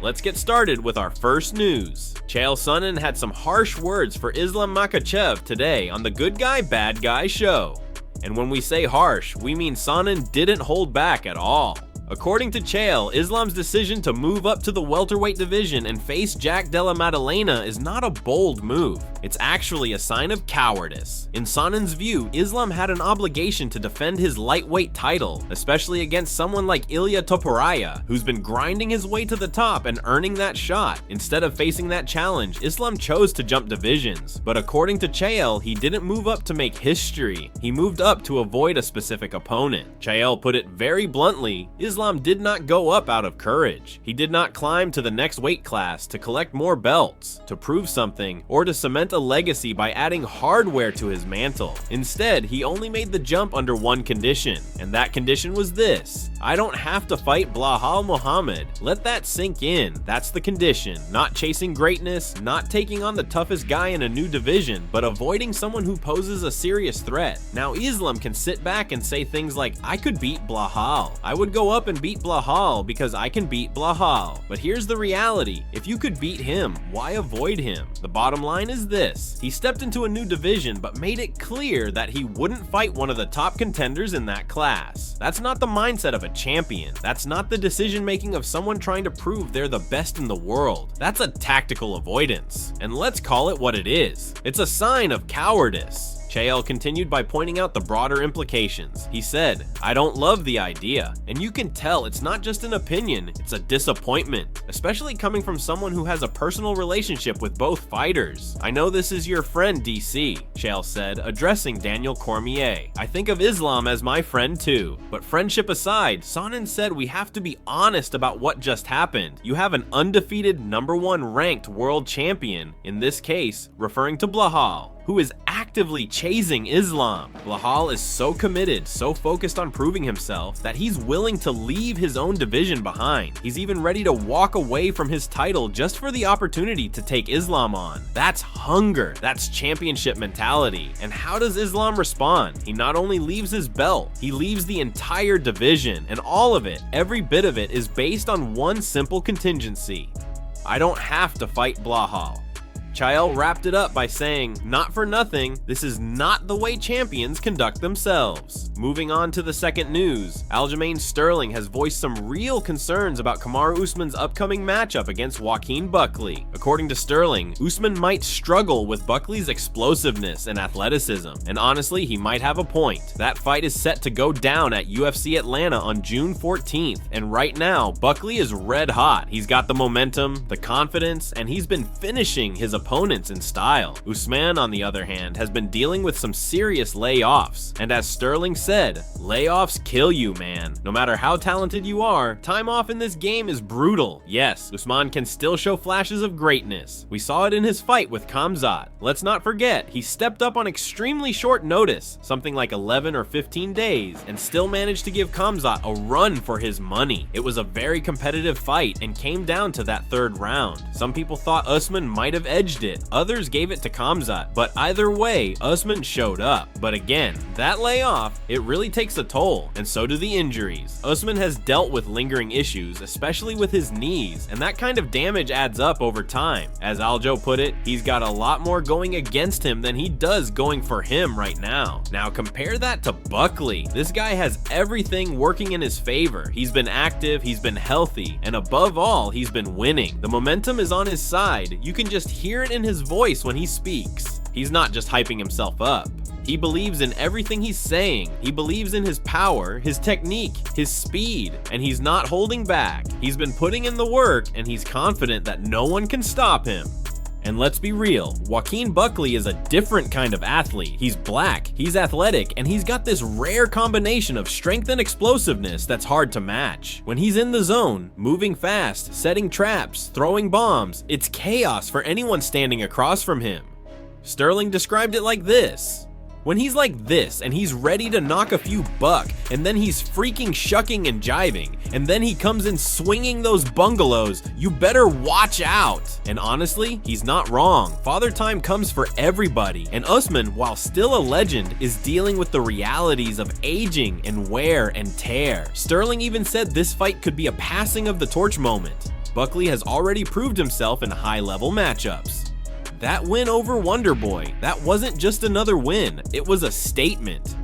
Let's get started with our first news. Chael Sonnen had some harsh words for Islam Makhachev today on the Good Guy Bad Guy show. And when we say harsh, we mean Sonnen didn't hold back at all. According to Chael, Islam's decision to move up to the welterweight division and face Jack Della Maddalena is not a bold move. It's actually a sign of cowardice. In Sonnen's view, Islam had an obligation to defend his lightweight title, especially against someone like Ilia Topuria, who's been grinding his way to the top and earning that shot. Instead of facing that challenge, Islam chose to jump divisions. But according to Chael, he didn't move up to make history. He moved up to avoid a specific opponent. Chael put it very bluntly, Islam did not go up out of courage. He did not climb to the next weight class to collect more belts, to prove something, or to cement a legacy by adding hardware to his mantle. Instead, he only made the jump under one condition, and that condition was this: I don't have to fight Belal Muhammad. Let that sink in. That's the condition. Not chasing greatness, not taking on the toughest guy in a new division, but avoiding someone who poses a serious threat. Now Islam can sit back and say things like, I could beat Belal. I would go up and beat Belal because I can beat Belal. But here's the reality. If you could beat him, why avoid him? The bottom line is this: he stepped into a new division but made it clear that he wouldn't fight one of the top contenders in that class. That's not the mindset of a champion. That's not the decision making of someone trying to prove they're the best in the world. That's a tactical avoidance. And let's call it what it is. It's a sign of cowardice. Chael continued by pointing out the broader implications. He said, I don't love the idea. And you can tell it's not just an opinion, it's a disappointment, especially coming from someone who has a personal relationship with both fighters. I know this is your friend DC, Chael said, addressing Daniel Cormier. I think of Islam as my friend too. But friendship aside, Sonnen said we have to be honest about what just happened. You have an undefeated #1 ranked world champion, in this case, referring to Belal, who is actively chasing Islam. Belal is so committed, so focused on proving himself, that he's willing to leave his own division behind. He's even ready to walk away from his title just for the opportunity to take Islam on. That's hunger. That's championship mentality. And how does Islam respond? He not only leaves his belt, he leaves the entire division, and all of it, every bit of it, is based on one simple contingency: I don't have to fight Belal. Chael wrapped it up by saying, not for nothing, this is not the way champions conduct themselves. Moving on to the second news, Aljamain Sterling has voiced some real concerns about Kamaru Usman's upcoming matchup against Joaquin Buckley. According to Sterling, Usman might struggle with Buckley's explosiveness and athleticism, and honestly, he might have a point. That fight is set to go down at UFC Atlanta on June 14th, and right now, Buckley is red hot. He's got the momentum, the confidence, and he's been finishing his opponents in style. Usman, on the other hand, has been dealing with some serious layoffs, and as Sterling said, layoffs kill you, man. No matter how talented you are, time off in this game is brutal. Yes, Usman can still show flashes of greatness. We saw it in his fight with Kamzat. Let's not forget, he stepped up on extremely short notice, something like 11 or 15 days, and still managed to give Kamzat a run for his money. It was a very competitive fight and came down to that third round. Some people thought Usman might have edged it, others gave it to Kamzat, but either way, Usman showed up. But again, that layoff, it really takes a toll, and so do the injuries. Usman has dealt with lingering issues, especially with his knees, and that kind of damage adds up over time. As Aljo put it, he's got a lot more going against him than he does going for him right now. Now compare that to Buckley. This guy has everything working in his favor. He's been active, he's been healthy, and above all, he's been winning. The momentum is on his side. You can just hear it in his voice when he speaks. He's not just hyping himself up. He believes in everything he's saying. He believes in his power, his technique, his speed, and he's not holding back. He's been putting in the work, and he's confident that no one can stop him. And let's be real, Joaquin Buckley is a different kind of athlete. He's black, he's athletic, and he's got this rare combination of strength and explosiveness that's hard to match. When he's in the zone, moving fast, setting traps, throwing bombs, it's chaos for anyone standing across from him. Sterling described it like this: when he's like this and he's ready to knock a few buck, and then he's freaking shucking and jiving, and then he comes in swinging those bungalows, you better watch out. And honestly, he's not wrong. Father Time comes for everybody, and Usman, while still a legend, is dealing with the realities of aging and wear and tear. Sterling even said this fight could be a passing of the torch moment. Buckley has already proved himself in high-level matchups. That win over Wonderboy, that wasn't just another win, it was a statement.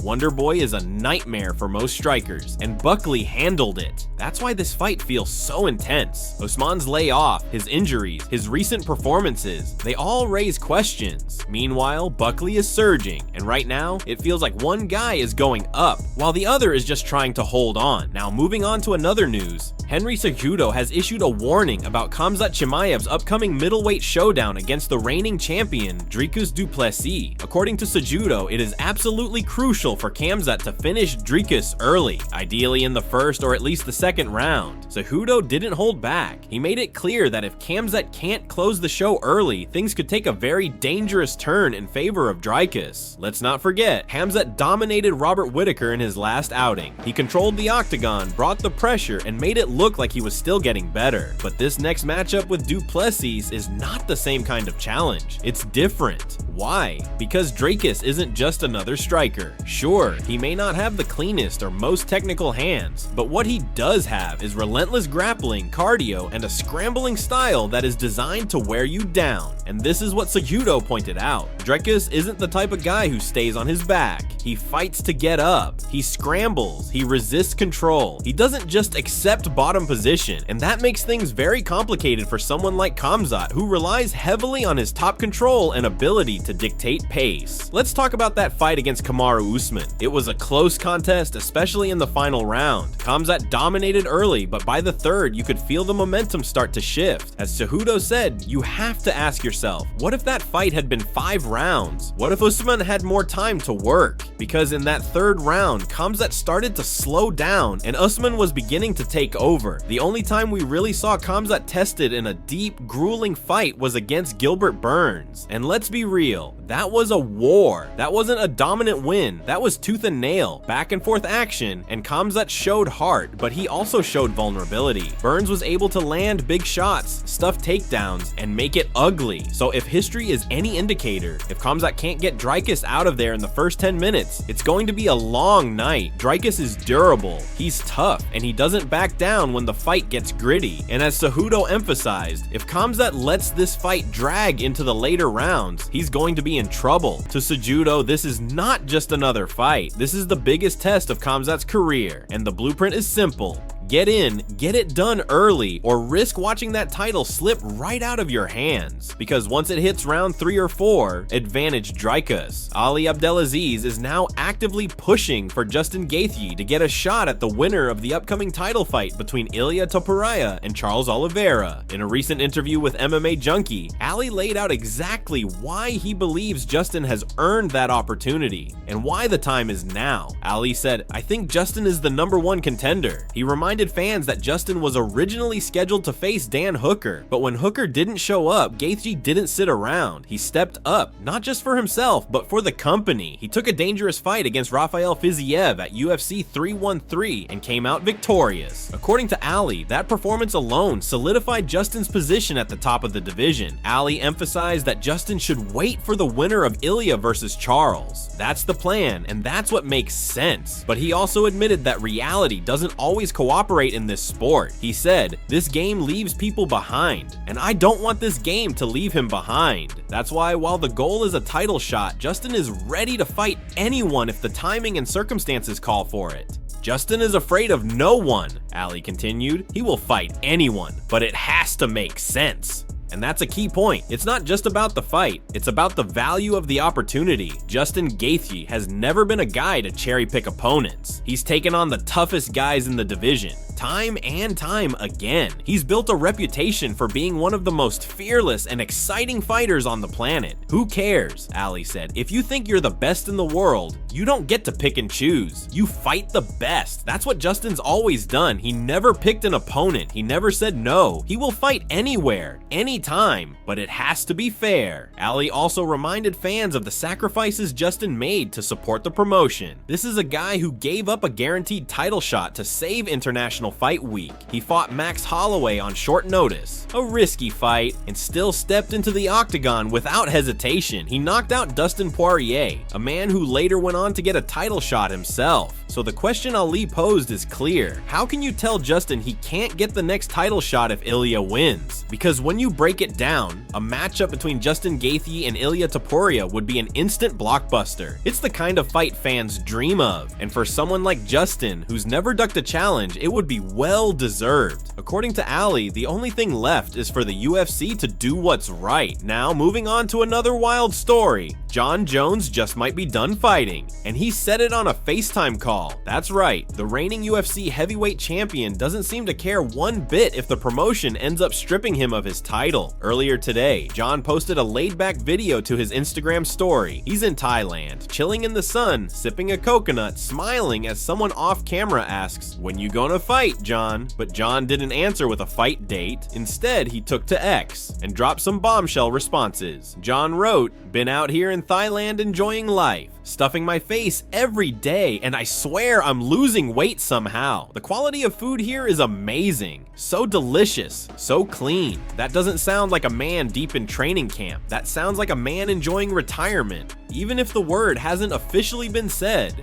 Wonderboy is a nightmare for most strikers, and Buckley handled it. That's why this fight feels so intense. Usman's layoff, his injuries, his recent performances, they all raise questions. Meanwhile, Buckley is surging, and right now, it feels like one guy is going up, while the other is just trying to hold on. Now, moving on to another news, Henry Cejudo has issued a warning about Kamzat Chimaev's upcoming middleweight showdown against the reigning champion, Dricus du Plessis. According to Cejudo, it is absolutely crucial for Kamzat to finish Dricus early, ideally in the first or at least the second round. Cejudo didn't hold back. He made it clear that if Kamzat can't close the show early, things could take a very dangerous turn in favor of Dricus. Let's not forget, Kamzat dominated Robert Whittaker in his last outing. He controlled the octagon, brought the pressure, and made it look like he was still getting better. But this next matchup with du Plessis is not the same kind of challenge. It's different. Why? Because Dricus isn't just another striker. Sure, he may not have the cleanest or most technical hands, but what he does have is relentless grappling, cardio, and a scrambling style that is designed to wear you down. And this is what Cejudo pointed out. Dricus isn't the type of guy who stays on his back. He fights to get up. He scrambles. He resists control. He doesn't just accept bottom position, and that makes things very complicated for someone like Kamzat, who relies heavily on his top control and ability to dictate pace. Let's talk about that fight against Kamaru Usman. It was a close contest, especially in the final round. Kamzat dominated early, but by the third, you could feel the momentum start to shift. As Cejudo said, you have to ask yourself, what if that fight had been 5 rounds? What if Usman had more time to work? Because in that third round, Kamzat started to slow down, and Usman was beginning to take over. The only time we really saw Kamzat tested in a deep, grueling fight was against Gilbert Burns. And let's be real, that was a war. That wasn't a dominant win. That was tooth and nail, back and forth action, and Kamzat showed heart, but he also showed vulnerability. Burns was able to land big shots, stuff takedowns, and make it ugly. So if history is any indicator, if Kamzat can't get Dricus out of there in the first 10 minutes, it's going to be a long night. Dricus is durable, he's tough, and he doesn't back down when the fight gets gritty. And as Cejudo emphasized, if Kamzat lets this fight drag into the later rounds, he's going to be in trouble. To Cejudo, this is not just another fight. This is the biggest test of Kamzat's career, and the blueprint is simple. Get in, get it done early, or risk watching that title slip right out of your hands. Because once it hits round 3 or 4, advantage Dricus. Ali Abdelaziz is now actively pushing for Justin Gaethje to get a shot at the winner of the upcoming title fight between Ilia Topuria and Charles Oliveira. In a recent interview with MMA Junkie, Ali laid out exactly why he believes Justin has earned that opportunity, and why the time is now. Ali said, "I think Justin is the #1 contender." He reminded fans that Justin was originally scheduled to face Dan Hooker, but when Hooker didn't show up, Gaethje didn't sit around. He stepped up, not just for himself, but for the company. He took a dangerous fight against Rafael Fiziev at UFC 313 and came out victorious. According to Ali, that performance alone solidified Justin's position at the top of the division. Ali emphasized that Justin should wait for the winner of Ilia versus Charles. That's the plan, and that's what makes sense. But he also admitted that reality doesn't always cooperate in this sport. He said, "This game leaves people behind, and I don't want this game to leave him behind." That's why, while the goal is a title shot, Justin is ready to fight anyone if the timing and circumstances call for it. Justin is afraid of no one, Ali continued. He will fight anyone, but it has to make sense. And that's a key point. It's not just about the fight, it's about the value of the opportunity. Justin Gaethje has never been a guy to cherry pick opponents. He's taken on the toughest guys in the division, time and time again. He's built a reputation for being one of the most fearless and exciting fighters on the planet. Who cares? Ali said. If you think you're the best in the world, you don't get to pick and choose. You fight the best. That's what Justin's always done. He never picked an opponent. He never said no. He will fight anywhere, anytime. anytime, but it has to be fair. Ali also reminded fans of the sacrifices Justin made to support the promotion. This is a guy who gave up a guaranteed title shot to save International Fight Week. He fought Max Holloway on short notice, a risky fight, and still stepped into the octagon without hesitation. He knocked out Dustin Poirier, a man who later went on to get a title shot himself. So the question Ali posed is clear. How can you tell Justin he can't get the next title shot if Ilya wins? Because when you break it down, a matchup between Justin Gaethje and Ilia Topuria would be an instant blockbuster. It's the kind of fight fans dream of, and for someone like Justin, who's never ducked a challenge, it would be well deserved. According to Ali, the only thing left is for the UFC to do what's right. Now, moving on to another wild story. Jon Jones just might be done fighting, and he said it on a FaceTime call. That's right, the reigning UFC heavyweight champion doesn't seem to care one bit if the promotion ends up stripping him of his title. Earlier today, Jon posted a laid-back video to his Instagram story. He's in Thailand, chilling in the sun, sipping a coconut, smiling as someone off camera asks, "When you gonna fight, Jon?" But Jon didn't answer with a fight date. Instead, he took to X and dropped some bombshell responses. Jon wrote, "Been out here in Thailand enjoying life, stuffing my face every day, and I swear I'm losing weight somehow. The quality of food here is amazing. So delicious, so clean. That doesn't sound like a man deep in training camp. That sounds like a man enjoying retirement, even if the word hasn't officially been said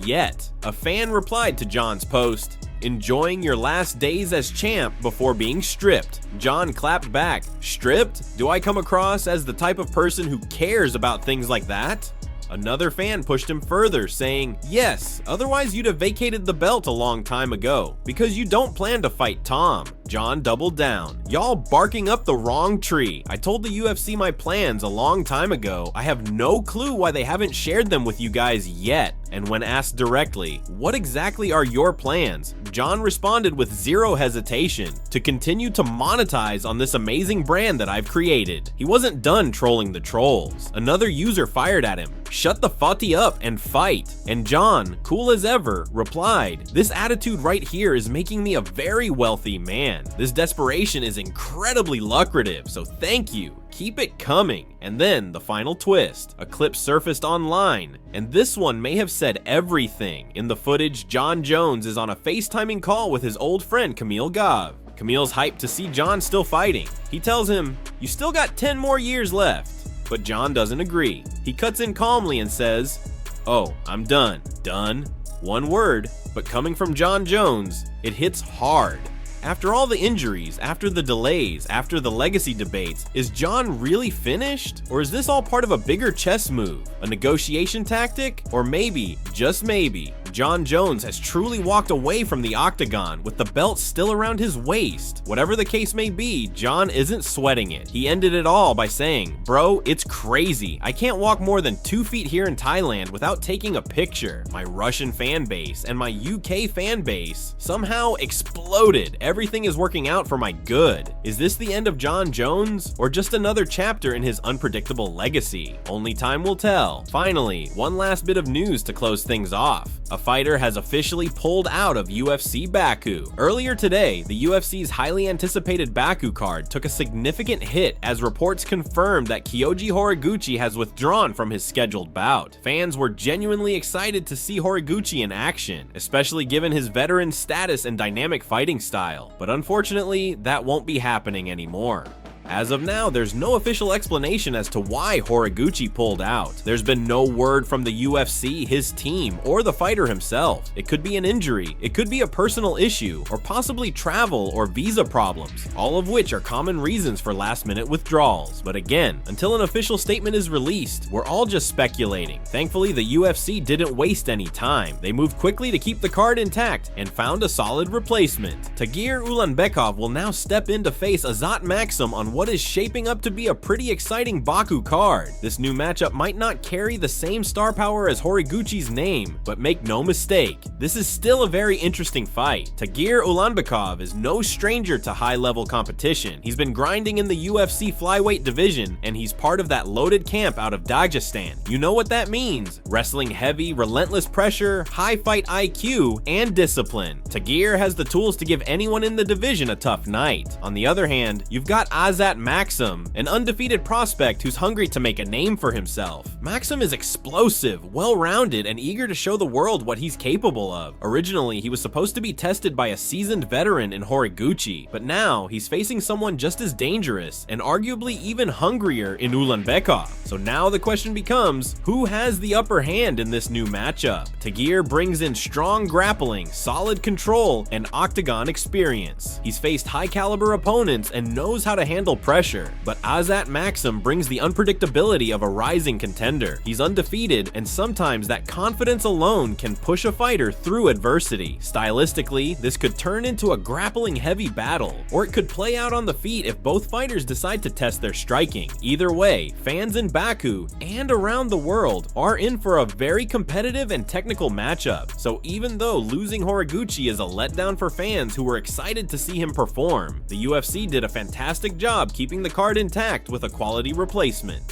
yet." A fan replied to Jon's post, "Enjoying your last days as champ before being stripped." Jon clapped back, "Stripped? Do I come across as the type of person who cares about things like that?" Another fan pushed him further, saying, "Yes, otherwise you'd have vacated the belt a long time ago, because you don't plan to fight Tom." Jon doubled down, "Y'all barking up the wrong tree. I told the UFC my plans a long time ago. I have no clue why they haven't shared them with you guys yet." And when asked directly, "What exactly are your plans?" Jon responded with zero hesitation, "To continue to monetize on this amazing brand that I've created." He wasn't done trolling the trolls. Another user fired at him, "Shut the footy up and fight." And Jon, cool as ever, replied, "This attitude right here is making me a very wealthy man. This desperation is incredibly lucrative, so thank you. Keep it coming." And then the final twist. A clip surfaced online, and this one may have said everything. In the footage, Jon Jones is on a FaceTiming call with his old friend Camille Gave. Camille's hyped to see Jon still fighting. He tells him, "You still got 10 more years left." But Jon doesn't agree. He cuts in calmly and says, "Oh, I'm done." Done? One word, but coming from Jon Jones, it hits hard. After all the injuries, after the delays, after the legacy debates, is Jon really finished? Or is this all part of a bigger chess move? A negotiation tactic? Or maybe, just maybe, Jon Jones has truly walked away from the octagon with the belt still around his waist? Whatever the case may be, Jon isn't sweating it. He ended it all by saying, "Bro, it's crazy. I can't walk more than 2 feet here in Thailand without taking a picture. My Russian fan base and my UK fan base somehow exploded. Everything is working out for my good." Is this the end of Jon Jones, or just another chapter in his unpredictable legacy? Only time will tell. Finally, one last bit of news to close things off. A fighter has officially pulled out of UFC Baku. Earlier today, the UFC's highly anticipated Baku card took a significant hit as reports confirmed that Kyoji Horiguchi has withdrawn from his scheduled bout. Fans were genuinely excited to see Horiguchi in action, especially given his veteran status and dynamic fighting style. But unfortunately, that won't be happening anymore. As of now, there's no official explanation as to why Horiguchi pulled out. There's been no word from the UFC, his team, or the fighter himself. It could be an injury, it could be a personal issue, or possibly travel or visa problems, all of which are common reasons for last-minute withdrawals. But again, until an official statement is released, we're all just speculating. Thankfully, the UFC didn't waste any time. They moved quickly to keep the card intact and found a solid replacement. Tagir Ulanbekov will now step in to face Azat Maxim on what is shaping up to be a pretty exciting Baku card. This new matchup might not carry the same star power as Horiguchi's name, but make no mistake, this is still a very interesting fight. Tagir Ulanbekov is no stranger to high-level competition. He's been grinding in the UFC flyweight division, and he's part of that loaded camp out of Dagestan. You know what that means: wrestling heavy, relentless pressure, high fight IQ, and discipline. Tagir has the tools to give anyone in the division a tough night. On the other hand, you've got Azat Kamzat Maxim, an undefeated prospect who's hungry to make a name for himself. Maxim is explosive, well-rounded, and eager to show the world what he's capable of. Originally, he was supposed to be tested by a seasoned veteran in Horiguchi, but now he's facing someone just as dangerous and arguably even hungrier in Ulanbekov. So now the question becomes, who has the upper hand in this new matchup? Tagir brings in strong grappling, solid control, and octagon experience. He's faced high-caliber opponents and knows how to handle pressure, but Azat Maxim brings the unpredictability of a rising contender. He's undefeated, and sometimes that confidence alone can push a fighter through adversity. Stylistically, this could turn into a grappling-heavy battle, or it could play out on the feet if both fighters decide to test their striking. Either way, fans in Baku and around the world are in for a very competitive and technical matchup. So even though losing Horiguchi is a letdown for fans who were excited to see him perform, the UFC did a fantastic job keeping the card intact with a quality replacement.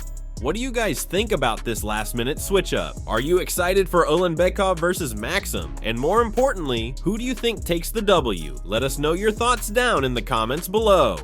What do you guys think about this last-minute switch-up? Are you excited for Ulanbekov versus Maxim? And more importantly, who do you think takes the W? Let us know your thoughts down in the comments below.